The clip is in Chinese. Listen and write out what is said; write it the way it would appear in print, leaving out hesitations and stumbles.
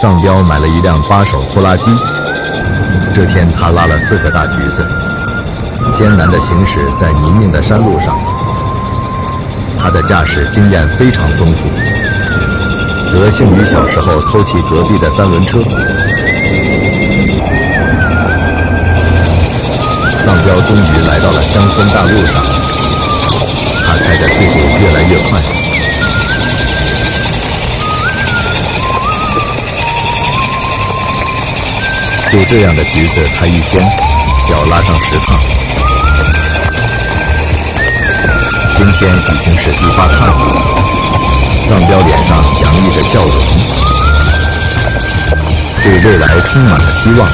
丧彪买了一辆8手拖拉机，这天他拉了4个大橘子，艰难地行驶在泥泞的山路上。他的驾驶经验非常丰富，得幸于小时候偷骑隔壁的3轮车。丧彪终于来到了乡村大路上，他开的速度越来越快。就这样的橘子，他一天要拉上10趟。今天已经是第8趟了，丧彪脸上洋溢着笑容，对未来充满了希望。